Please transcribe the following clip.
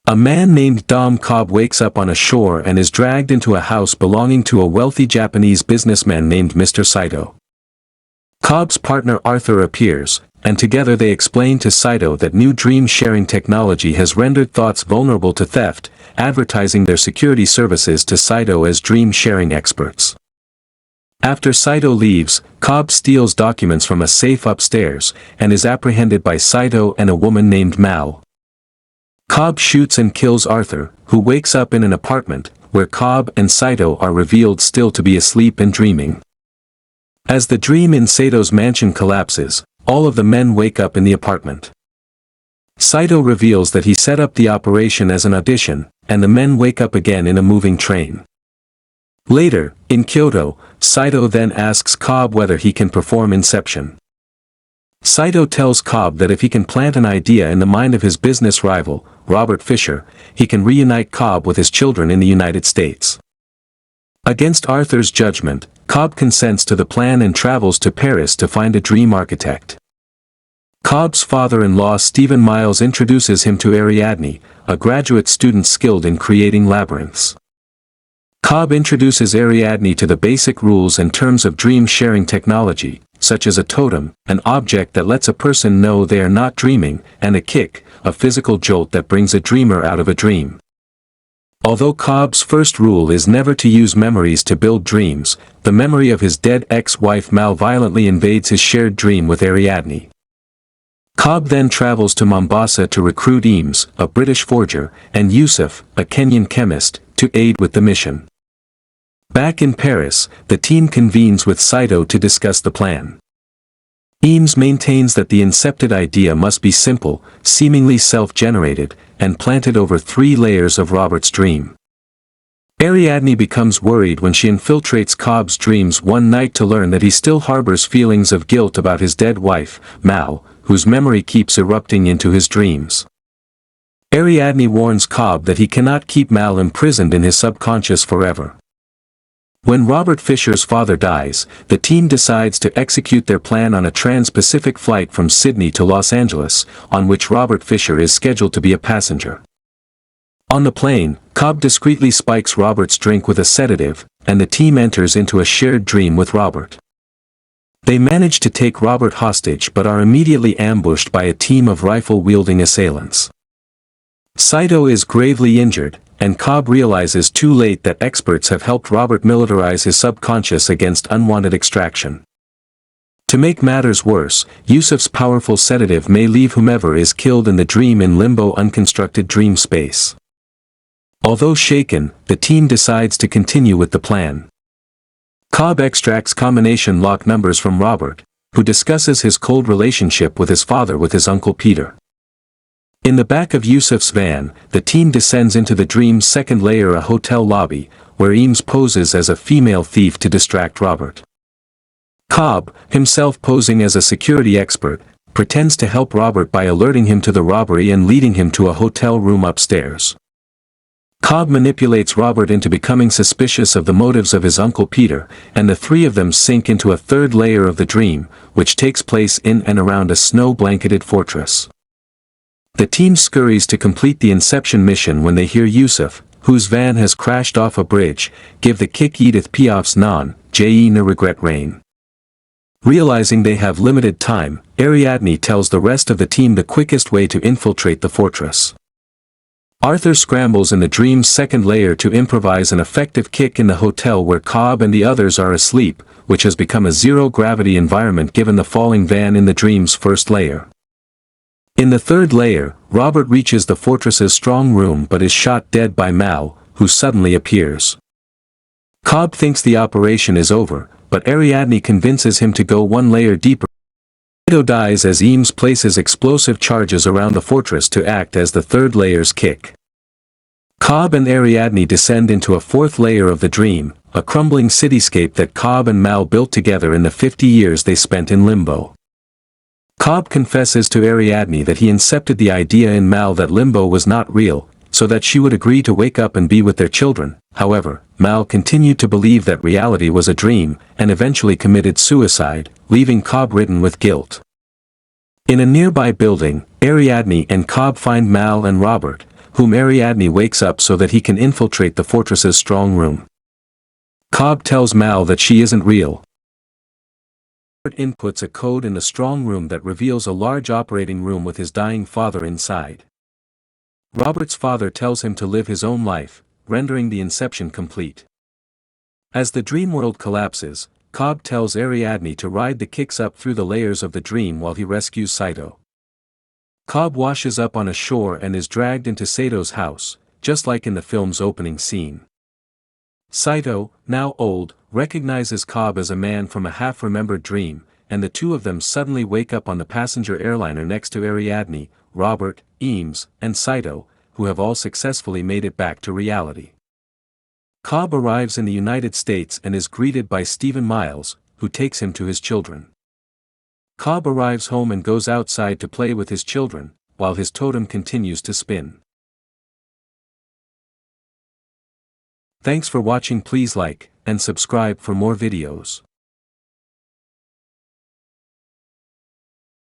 A man named Dom Cobb wakes up on a shore and is dragged into a house belonging to a wealthy Japanese businessman named Mr. Saito. Cobb's partner Arthur appears, and together they explain to Saito that new dream-sharing technology has rendered thoughts vulnerable to theft, advertising their security services to Saito as dream-sharing experts. After Saito leaves, Cobb steals documents from a safe upstairs, and is apprehended by Saito and a woman named Mal. Cobb shoots and kills Arthur, who wakes up in an apartment, where Cobb and Saito are revealed still to be asleep and dreaming. As the dream in Saito's mansion collapses, all of the men wake up in the apartment. Saito reveals that he set up the operation as an audition, and the men wake up again in a moving train. Later, in Kyoto, Saito then asks Cobb whether he can perform Inception. Saito tells Cobb that if he can plant an idea in the mind of his business rival, Robert Fisher, he can reunite Cobb with his children in the United States. Against Arthur's judgment, Cobb consents to the plan and travels to Paris to find a dream architect. Cobb's father-in-law Stephen Miles introduces him to Ariadne, a graduate student skilled in creating labyrinths. Cobb introduces Ariadne to the basic rules and terms of dream-sharing technology, such as a totem, an object that lets a person know they are not dreaming, and a kick, a physical jolt that brings a dreamer out of a dream. Although Cobb's first rule is never to use memories to build dreams, the memory of his dead ex-wife Mal violently invades his shared dream with Ariadne. Cobb then travels to Mombasa to recruit Eames, a British forger, and Yusuf, a Kenyan chemist, to aid with the mission. Back in Paris, the team convenes with Saito to discuss the plan. Eames maintains that the incepted idea must be simple, seemingly self-generated, and planted over 3 layers of Robert's dream. Ariadne becomes worried when she infiltrates Cobb's dreams one night to learn that he still harbors feelings of guilt about his dead wife, Mal, whose memory keeps erupting into his dreams. Ariadne warns Cobb that he cannot keep Mal imprisoned in his subconscious forever. When Robert Fisher's father dies, the team decides to execute their plan on a trans-Pacific flight from Sydney to Los Angeles, on which Robert Fisher is scheduled to be a passenger. On the plane, Cobb discreetly spikes Robert's drink with a sedative, and the team enters into a shared dream with Robert. They manage to take Robert hostage but are immediately ambushed by a team of rifle-wielding assailants. Saito is gravely injured, and Cobb realizes too late that experts have helped Robert militarize his subconscious against unwanted extraction. To make matters worse, Yusuf's powerful sedative may leave whomever is killed in the dream in limbo unconstructed dream space. Although shaken, the team decides to continue with the plan. Cobb extracts combination lock numbers from Robert, who discusses his cold relationship with his father with his uncle Peter. In the back of Yusuf's van, the team descends into the dream's second layer, a hotel lobby, where Eames poses as a female thief to distract Robert. Cobb, himself posing as a security expert, pretends to help Robert by alerting him to the robbery and leading him to a hotel room upstairs. Cobb manipulates Robert into becoming suspicious of the motives of his uncle Peter, and the 3 of them sink into a third layer of the dream, which takes place in and around a snow-blanketed fortress. The team scurries to complete the Inception mission when they hear Yusuf, whose van has crashed off a bridge, give the kick Edith Piaf's Non, Je ne regrette rien. Realizing they have limited time, Ariadne tells the rest of the team the quickest way to infiltrate the fortress. Arthur scrambles in the dream's second layer to improvise an effective kick in the hotel where Cobb and the others are asleep, which has become a zero-gravity environment given the falling van in the dream's first layer. In the third layer, Robert reaches the fortress's strong room but is shot dead by Mal, who suddenly appears. Cobb thinks the operation is over, but Ariadne convinces him to go 1 layer deeper. Saito dies as Eames places explosive charges around the fortress to act as the third layer's kick. Cobb and Ariadne descend into a 4th layer of the dream, a crumbling cityscape that Cobb and Mal built together in the 50 years they spent in limbo. Cobb confesses to Ariadne that he incepted the idea in Mal that limbo was not real, so that she would agree to wake up and be with their children. However, Mal continued to believe that reality was a dream, and eventually committed suicide, leaving Cobb ridden with guilt. In a nearby building, Ariadne and Cobb find Mal and Robert, whom Ariadne wakes up so that he can infiltrate the fortress's strong room. Cobb tells Mal that she isn't real. Robert inputs a code in the strong room that reveals a large operating room with his dying father inside. Robert's father tells him to live his own life, rendering the inception complete. As the dream world collapses, Cobb tells Ariadne to ride the kicks up through the layers of the dream while he rescues Saito. Cobb washes up on a shore and is dragged into Sato's house, just like in the film's opening scene. Saito, now old, recognizes Cobb as a man from a half-remembered dream, and the two of them suddenly wake up on the passenger airliner next to Ariadne, Robert, Eames, and Saito, who have all successfully made it back to reality. Cobb arrives in the United States and is greeted by Stephen Miles, who takes him to his children. Cobb arrives home and goes outside to play with his children, while his totem continues to spin. Thanks for watching. Please like and subscribe for more videos.